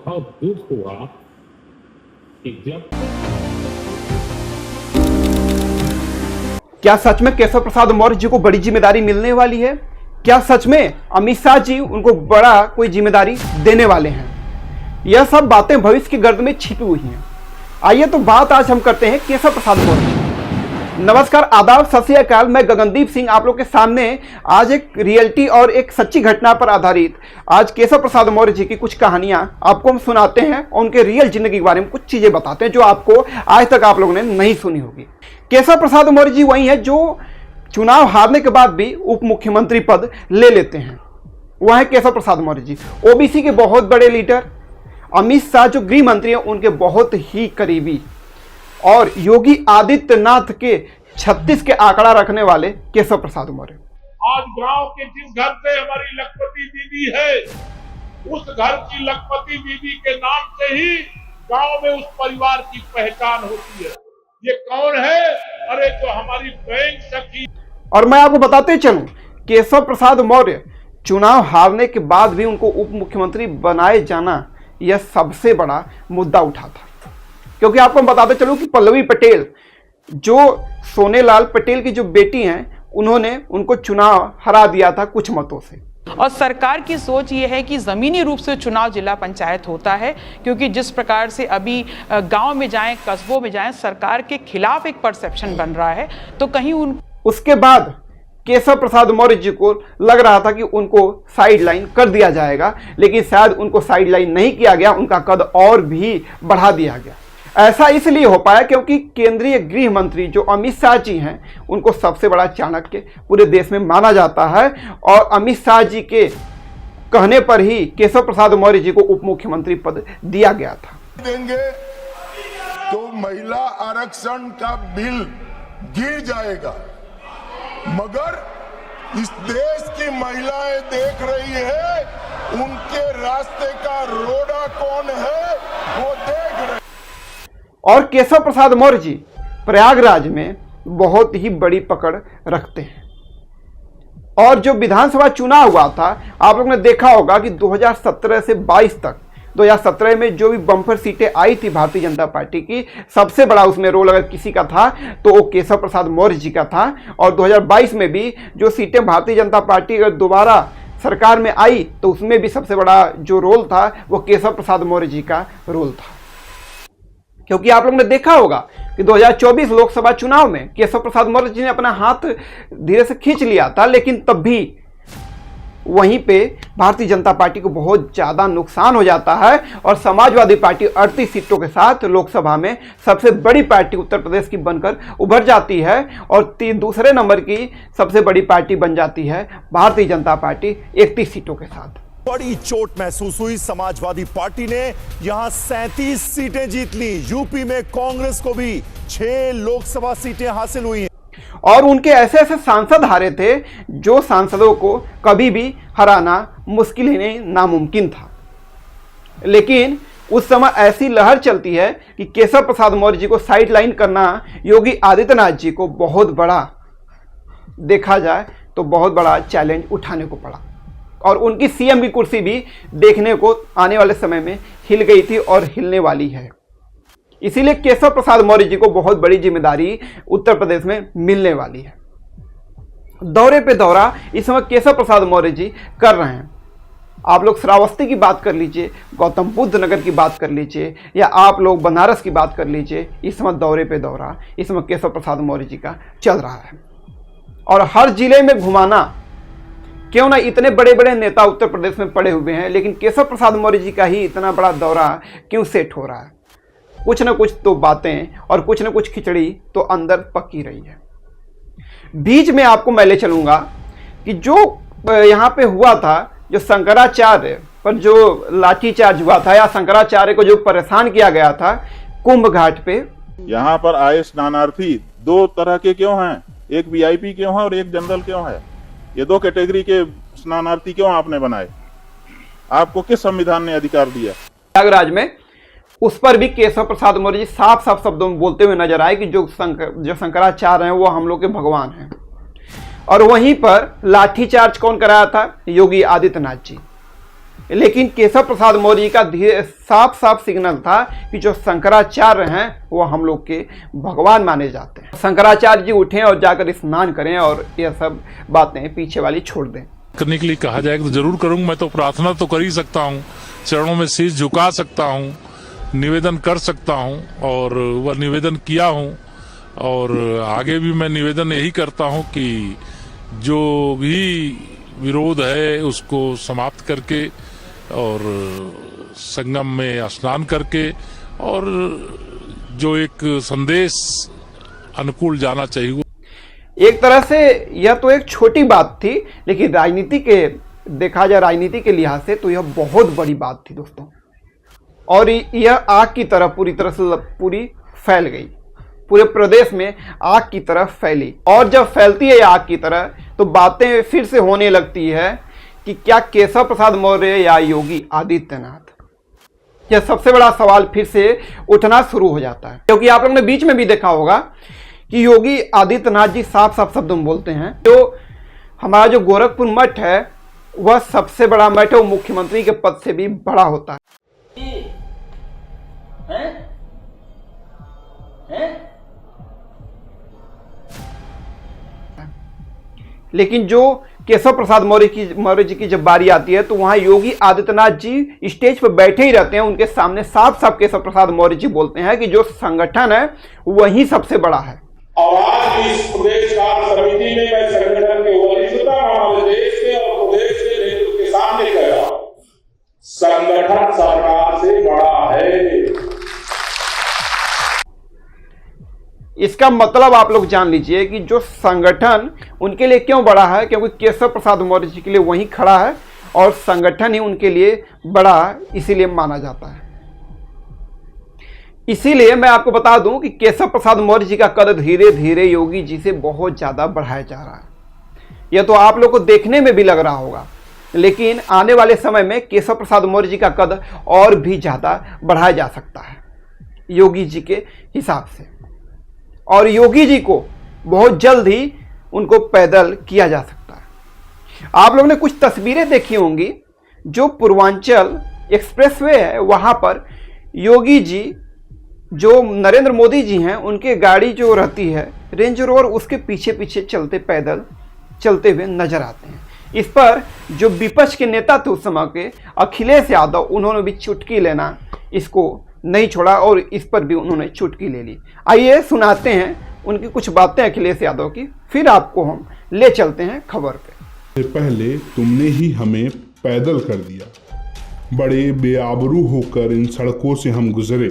बहुत दुख हुआ कि जब क्या सच में केशव प्रसाद मौर्य जी को बड़ी जिम्मेदारी मिलने वाली है? क्या सच में अमित शाह जी उनको बड़ा कोई जिम्मेदारी देने वाले हैं? यह सब बातें भविष्य की गर्द में छिपी हुई हैं। आइए तो बात आज हम करते हैं केशव प्रसाद मौर्य जी। नमस्कार, आदाब, सत श्री अकाल। मैं गगनदीप सिंह आप लोग के सामने आज एक रियलिटी और एक सच्ची घटना पर आधारित आज केशव प्रसाद मौर्य जी की कुछ कहानियां आपको हम सुनाते हैं और उनके रियल जिंदगी के बारे में कुछ चीजें बताते हैं जो आपको आज तक आप लोगों ने नहीं सुनी होगी। केशव प्रसाद मौर्य जी वही है जो चुनाव हारने के बाद भी उप मुख्यमंत्री पद ले लेते हैं। वह है केशव प्रसाद मौर्य जी, ओबीसी के बहुत बड़े लीडर। अमित शाह जो गृह मंत्री हैं उनके बहुत ही करीबी और योगी आदित्यनाथ के 36 के आंकड़ा रखने वाले केशव प्रसाद मौर्य। आज गांव के जिस घर से हमारी लखपति दीदी है, उस घर की लखपति दीदी के नाम से ही गांव में उस परिवार की पहचान होती है। ये कौन है? अरे जो हमारी बैंक सखी। और मैं आपको बताते चलूं, केशव प्रसाद मौर्य चुनाव हारने के बाद भी उनको उप मुख्यमंत्री बनाए जाना यह सबसे बड़ा मुद्दा उठा था। क्योंकि आपको हम बताते चलूं कि पल्लवी पटेल जो सोनेलाल पटेल की जो बेटी हैं, उन्होंने उनको चुनाव हरा दिया था कुछ मतों से। और सरकार की सोच ये है कि ज़मीनी रूप से चुनाव जिला पंचायत होता है, क्योंकि जिस प्रकार से अभी गांव में जाएं, कस्बों में जाएं, सरकार के खिलाफ एक परसेप्शन बन रहा है। तो कहीं उसके बाद केशव प्रसाद मौर्य जी को लग रहा था कि उनको साइडलाइन कर दिया जाएगा, लेकिन शायद उनको साइडलाइन नहीं किया गया, उनका कद और भी बढ़ा दिया गया। ऐसा इसलिए हो पाया क्योंकि केंद्रीय गृह मंत्री जो अमित शाह जी हैं, उनको सबसे बड़ा चाणक्य पूरे देश में माना जाता है और अमित शाह जी के कहने पर ही केशव प्रसाद मौर्य जी को उप मुख्यमंत्री पद दिया गया था। देंगे तो महिला आरक्षण का बिल गिर जाएगा, मगर इस देश की महिलाएं देख रही है, उनके रास्ते का रोड़ा कौन है वो देख रहे। और केशव प्रसाद मौर्य जी प्रयागराज में बहुत ही बड़ी पकड़ रखते हैं। और जो विधानसभा चुनाव हुआ था, आप लोगों ने देखा होगा कि 2017 से 22 तक, 2017 में जो भी बम्पर सीटें आई थी भारतीय जनता पार्टी की, सबसे बड़ा उसमें रोल अगर किसी का था तो वो केशव प्रसाद मौर्य जी का था। और 2022 में भी जो सीटें भारतीय जनता पार्टी अगर दोबारा सरकार में आई तो उसमें भी सबसे बड़ा जो रोल था वो केशव प्रसाद मौर्य जी का रोल था। क्योंकि आप लोगों ने देखा होगा कि 2024 लोकसभा चुनाव में केशव प्रसाद मौर्य जी ने अपना हाथ धीरे से खींच लिया था, लेकिन तब भी वहीं पे भारतीय जनता पार्टी को बहुत ज़्यादा नुकसान हो जाता है और समाजवादी पार्टी 38 सीटों के साथ लोकसभा में सबसे बड़ी पार्टी उत्तर प्रदेश की बनकर उभर जाती है और दूसरे नंबर की सबसे बड़ी पार्टी बन जाती है भारतीय जनता पार्टी 31 सीटों के साथ। बड़ी चोट महसूस हुई समाजवादी पार्टी ने, यहां 37 सीटें जीत ली। यूपी में कांग्रेस को भी 6 लोकसभा सीटें हासिल हुई हैं। और उनके ऐसे ऐसे सांसद हारे थे जो सांसदों को कभी भी हराना मुश्किल ही नहीं, नामुमकिन था। लेकिन उस समय ऐसी लहर चलती है कि केशव प्रसाद मौर्य जी को साइडलाइन करना योगी आदित्यनाथ जी को बहुत बड़ा, देखा जाए तो बहुत बड़ा चैलेंज उठाने को पड़ा। और उनकी सीएम की कुर्सी भी देखने को आने वाले समय में हिल गई थी और हिलने वाली है। इसीलिए केशव प्रसाद मौर्य जी को बहुत बड़ी जिम्मेदारी उत्तर प्रदेश में मिलने वाली है। दौरे पे दौरा इस समय केशव प्रसाद मौर्य जी कर रहे हैं। आप लोग श्रावस्ती की बात कर लीजिए, गौतम बुद्ध नगर की बात कर लीजिए, या आप लोग बनारस की बात कर लीजिए, इस समय दौरे पे दौरा इस समय केशव प्रसाद मौर्य जी का चल रहा है। और हर जिले में घुमाना, क्यों ना इतने बड़े बड़े नेता उत्तर प्रदेश में पड़े हुए हैं, लेकिन केशव प्रसाद मौर्य जी का ही इतना बड़ा दौरा क्यों सेट हो रहा है? कुछ ना कुछ तो बातें और कुछ ना कुछ खिचड़ी तो अंदर पकी रही है। बीच में आपको मैं ले चलूंगा कि जो यहाँ पे हुआ था, जो शंकराचार्य पर जो लाठीचार्ज हुआ था या शंकराचार्य को जो परेशान किया गया था कुंभ घाट पे। यहाँ पर आए स्नानार्थी 2 तरह के क्यों हैं? एक वीआईपी क्यों है और एक जनरल क्यों है? ये 2 कैटेगरी के स्नानार्थी क्यों आपने बनाए? आपको किस संविधान ने अधिकार दिया? प्रयागराज में उस पर भी केशव प्रसाद मौर्य जी साफ साफ शब्दों में बोलते हुए नजर आए कि जो शंकराचार्य हैं वो हम लोग के भगवान हैं। और वहीं पर लाठीचार्ज कौन कराया था? योगी आदित्यनाथ जी। लेकिन केशव प्रसाद मौर्य का साफ साफ सिग्नल था कि जो शंकराचार्य हैं वो हम लोग के भगवान माने जाते हैं। शंकराचार्य जी उठें और जाकर स्नान करें और यह सब बातें पीछे वाली छोड़ दें। करने के लिए कहा जाएगा तो जरूर करूंगा। मैं तो प्रार्थना तो कर ही सकता हूं, चरणों में शीश झुका सकता हूं, निवेदन कर सकता हूं और वह निवेदन किया हूं और आगे भी मैं निवेदन यही करता हूं कि जो भी विरोध है उसको समाप्त करके और संगम में स्नान करके और जो एक संदेश अनुकूल जाना चाहिए। एक तरह से यह तो एक छोटी बात थी, लेकिन राजनीति के देखा जाए राजनीति के लिहाज से तो यह बहुत बड़ी बात थी दोस्तों। और यह आग की तरह पूरी तरह से पूरी फैल गई, पूरे प्रदेश में आग की तरह फैली। और जब फैलती है आग की तरह तो बातें फिर से होने लगती है कि क्या केशव प्रसाद मौर्य या योगी आदित्यनाथ, यह सबसे बड़ा सवाल फिर से उठना शुरू हो जाता है। क्योंकि आप लोगों ने बीच में भी देखा होगा कि योगी आदित्यनाथ जी साफ साफ शब्दों में बोलते हैं जो हमारा जो गोरखपुर मठ है वह सबसे बड़ा मठ है, वो मुख्यमंत्री के पद से भी बड़ा होता है। लेकिन जो केशव प्रसाद मौर्य जी की जब बारी आती है तो वहां योगी आदित्यनाथ जी स्टेज पर बैठे ही रहते हैं। उनके सामने साफ साफ केशव प्रसाद मौर्य जी बोलते हैं कि जो संगठन है वही सबसे बड़ा है। और आज इस प्रदेश कार्य समिति में मैं संगठन के वरिष्ठता हमारे देश के और प्रदेश के नेतृत्व के सामने कह रहा हूं, संगठन सरकार से बड़ा है। इसका मतलब आप लोग जान लीजिए कि जो संगठन उनके लिए क्यों बड़ा है, क्योंकि केशव प्रसाद मौर्य जी के लिए वही खड़ा है और संगठन ही उनके लिए बड़ा इसीलिए माना जाता है। इसीलिए मैं आपको बता दूं कि केशव प्रसाद मौर्य जी का कद धीरे धीरे योगी जी से बहुत ज्यादा बढ़ाया जा रहा है। यह तो आप लोग को देखने में भी लग रहा होगा, लेकिन आने वाले समय में केशव प्रसाद मौर्य जी का कद और भी ज्यादा बढ़ाया जा सकता है योगी जी के हिसाब से। और योगी जी को बहुत जल्द ही उनको पैदल किया जा सकता है। आप लोगों ने कुछ तस्वीरें देखी होंगी, जो पूर्वांचल एक्सप्रेसवे है वहां पर योगी जी जो नरेंद्र मोदी जी हैं उनके गाड़ी जो रहती है रेंज रोवर उसके पीछे पीछे चलते पैदल चलते हुए नजर आते हैं। इस पर जो विपक्ष के नेता थे उस समय के अखिलेश यादव, उन्होंने भी चुटकी लेना इसको नहीं छोड़ा और इस पर भी उन्होंने चुटकी ले ली। आइए सुनाते हैं उनकी कुछ बातें अखिलेश यादव की, फिर आपको हम ले चलते हैं खबर पे। पहले तुमने ही हमें पैदल कर दिया, बड़े बेआबरू होकर इन सड़कों से हम गुजरे।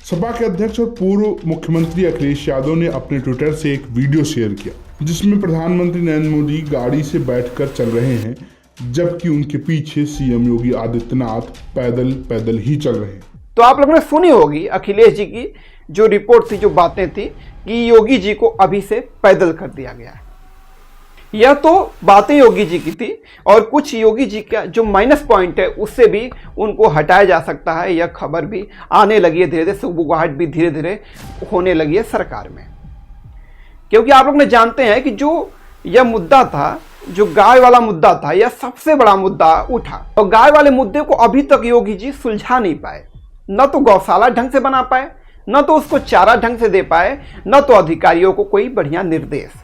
सपा के अध्यक्ष और पूर्व मुख्यमंत्री अखिलेश यादव ने अपने ट्विटर से एक वीडियो शेयर किया जिसमें प्रधानमंत्री नरेंद्र मोदी गाड़ी से बैठकर चल रहे हैं, जबकि उनके पीछे सीएम योगी आदित्यनाथ पैदल ही चल रहे हैं। तो आप लोगों ने सुनी होगी अखिलेश जी की जो रिपोर्ट थी, जो बातें थी कि योगी जी को अभी से पैदल कर दिया गया है। यह तो बातें योगी जी की थी और कुछ योगी जी का जो माइनस पॉइंट है उससे भी उनको हटाया जा सकता है। यह खबर भी आने लगी है धीरे धीरे, सुगबुगाहट भी धीरे धीरे होने लगी है सरकार में। क्योंकि आप लोग ने जानते हैं कि जो यह मुद्दा था, जो गाय वाला मुद्दा था, यह सबसे बड़ा मुद्दा उठा और गाय वाले मुद्दे को अभी तक योगी जी सुलझा नहीं पाए। न तो गौशाला ढंग से बना पाए, न तो उसको चारा ढंग से दे पाए, न तो अधिकारियों को कोई बढ़िया निर्देश।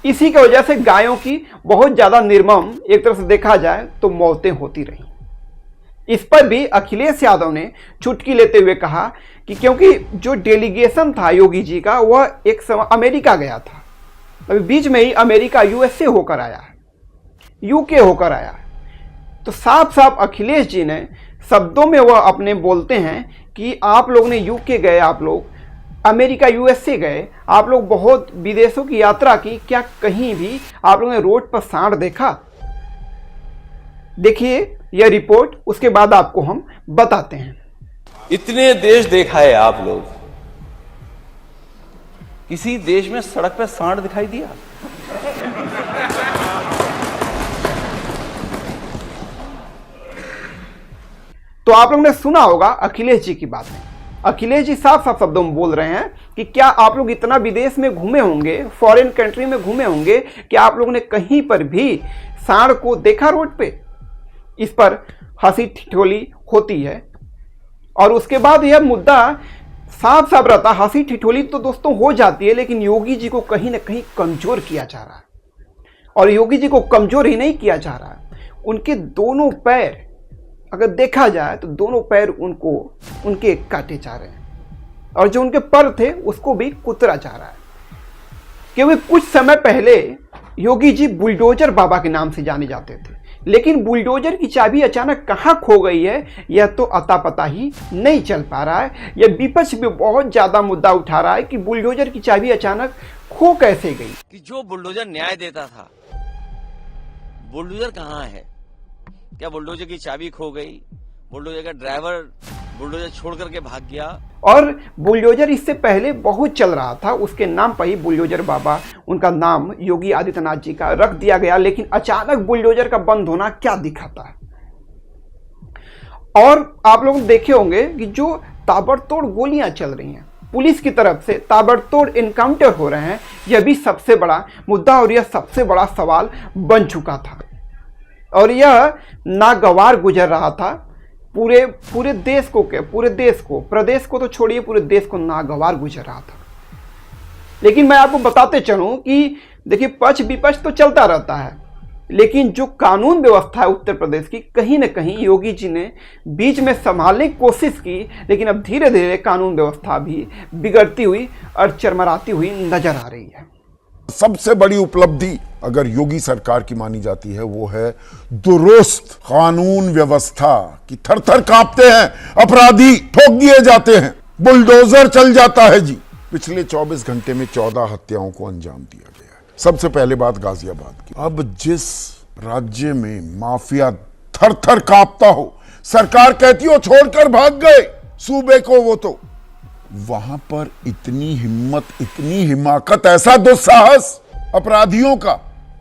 इसी की वजह से गायों की बहुत ज्यादा निर्मम, एक तरह से देखा जाए तो मौतें होती रही। इस पर भी अखिलेश यादव ने चुटकी लेते हुए कहा कि क्योंकि जो डेलीगेशन था योगी जी का वह एक समय अमेरिका गया था, अभी बीच में ही अमेरिका यूएसए होकर आया है, यूके होकर आया है। तो साफ साफ अखिलेश जी ने शब्दों में वह अपने बोलते हैं कि आप लोग ने यूके गए, आप लोग अमेरिका यूएसए गए, आप लोग बहुत विदेशों की यात्रा की, क्या कहीं भी आप लोगों ने रोड पर सांड देखा? देखिए यह रिपोर्ट, उसके बाद आपको हम बताते हैं। इतने देश देखा है आप लोग, किसी देश में सड़क पे सांड दिखाई दिया? तो आप लोगों ने सुना होगा अखिलेश जी की बातें। अखिलेश जी साफ साफ शब्दों में बोल रहे हैं कि क्या आप लोग इतना विदेश में घूमे होंगे, फॉरेन कंट्री में घूमे होंगे, क्या आप लोगों ने कहीं पर भी सांड को देखा रोड पे? इस पर हंसी ठिठोली होती है और उसके बाद यह मुद्दा साफ साफ रहता। हंसी ठिठोली तो दोस्तों हो जाती है, लेकिन योगी जी को कहीं ना कहीं कमजोर किया जा रहा है। और योगी जी को कमजोर ही नहीं किया जा रहा है, उनके दोनों पैर अगर देखा जाए तो दोनों पैर उनके काटे जा रहे हैं और जो उनके पर थे उसको भी कुतरा जा रहा है। क्योंकि कुछ समय पहले योगी जी बुलडोजर बाबा के नाम से जाने जाते थे, लेकिन बुलडोजर की चाबी अचानक कहां खो गई है यह तो अता पता ही नहीं चल पा रहा है। यह विपक्ष भी बहुत ज्यादा मुद्दा उठा रहा है कि बुलडोजर की चाबी अचानक खो कैसे गई। कि जो बुलडोजर न्याय देता था, बुलडोजर कहाँ है? क्या बुलडोजर की चाबी खो गई? बुलडोजर का ड्राइवर बुलडोजर छोड़ करके भाग गया? और बुलडोजर इससे पहले बहुत चल रहा था, उसके नाम पर ही बुलडोजर बाबा उनका नाम योगी आदित्यनाथ जी का रख दिया गया। लेकिन अचानक बुलडोजर का बंद होना क्या दिखाता है? और आप लोग देखे होंगे कि जो ताबड़तोड़ गोलियां चल रही हैं, पुलिस की तरफ से ताबड़तोड़ इनकाउंटर हो रहे हैं, यह भी सबसे बड़ा मुद्दा और यह सबसे बड़ा सवाल बन चुका था और यह नागवार गुजर रहा था। पूरे देश को प्रदेश को तो छोड़िए, पूरे देश को नागवार गुजर रहा था। लेकिन मैं आपको बताते चलूं कि देखिए पक्ष विपक्ष तो चलता रहता है, लेकिन जो कानून व्यवस्था है उत्तर प्रदेश की, कहीं ना कहीं योगी जी ने बीच में संभालने की कोशिश की, लेकिन अब धीरे धीरे कानून व्यवस्था भी बिगड़ती हुई और चरमराती हुई नजर आ रही है। सबसे बड़ी उपलब्धि अगर योगी सरकार की मानी जाती है वो है दुरुस्त कानून व्यवस्था की। थर थर कांपते हैं अपराधी, ठोक दिए जाते हैं, बुलडोजर चल जाता है जी। पिछले 24 घंटे में 14 हत्याओं को अंजाम दिया गया है। सबसे पहले बात गाजियाबाद की। अब जिस राज्य में माफिया थर थर कांपता हो, सरकार कहती हो छोड़कर भाग गए सूबे को, वो तो वहां पर इतनी हिम्मत, इतनी हिमाकत, ऐसा दुस्साहस अपराधियों का,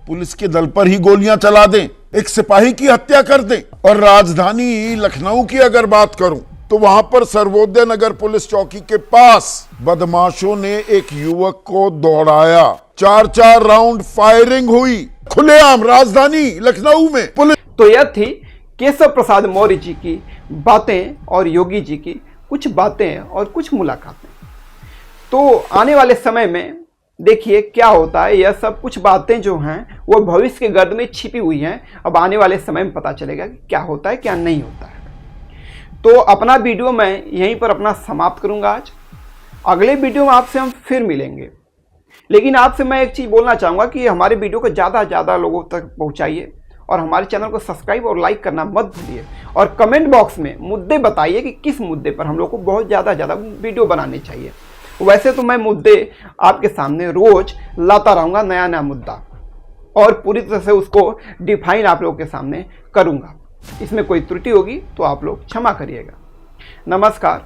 पुलिस के दल पर ही गोलियां चला दें, एक सिपाही की हत्या कर दें। और राजधानी लखनऊ की अगर बात करूं तो वहां पर सर्वोदय नगर पुलिस चौकी के पास बदमाशों ने एक युवक को दौड़ाया, 4-4 राउंड फायरिंग हुई खुलेआम राजधानी लखनऊ में पुलिस। तो यह थी केशव प्रसाद मौर्य जी की बातें और योगी जी की कुछ बातें और कुछ मुलाकातें। तो आने वाले समय में देखिए क्या होता है। यह सब कुछ बातें जो हैं वो भविष्य के गर्द में छिपी हुई हैं। अब आने वाले समय में पता चलेगा कि क्या होता है क्या नहीं होता है। तो अपना वीडियो मैं यहीं पर अपना समाप्त करूंगा आज। अगले वीडियो में आपसे हम फिर मिलेंगे, लेकिन आपसे मैं एक चीज़ बोलना चाहूँगा कि हमारे वीडियो को ज़्यादा से ज़्यादा लोगों तक पहुँचाइए और हमारे चैनल को सब्सक्राइब और लाइक करना मत भूलिए। और कमेंट बॉक्स में मुद्दे बताइए कि किस मुद्दे पर हम लोग को बहुत ज़्यादा वीडियो बनाने चाहिए। वैसे तो मैं मुद्दे आपके सामने रोज लाता रहूँगा, नया नया मुद्दा, और पूरी तरह से उसको डिफाइन आप लोगों के सामने करूँगा। इसमें कोई त्रुटि होगी तो आप लोग क्षमा करिएगा। नमस्कार।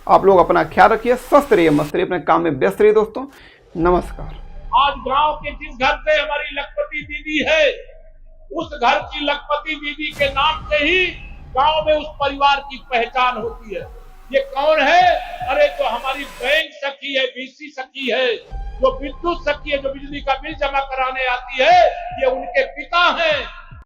आप लोग अपना ख्याल रखिए, स्वस्थ रहिए, मस्त रहिए, अपने काम में व्यस्त रहिए दोस्तों। नमस्कार। आज गांव के जिस घर से हमारी लखपति दीदी है, उस घर की लखपति दीदी के नाम से ही गांव में उस परिवार की पहचान होती है। ये कौन है? अरे जो हमारी बैंक सखी है, बीसी सखी है, जो विद्युत सखी है, जो बिजली का बिल जमा कराने आती है, ये उनके पिता हैं।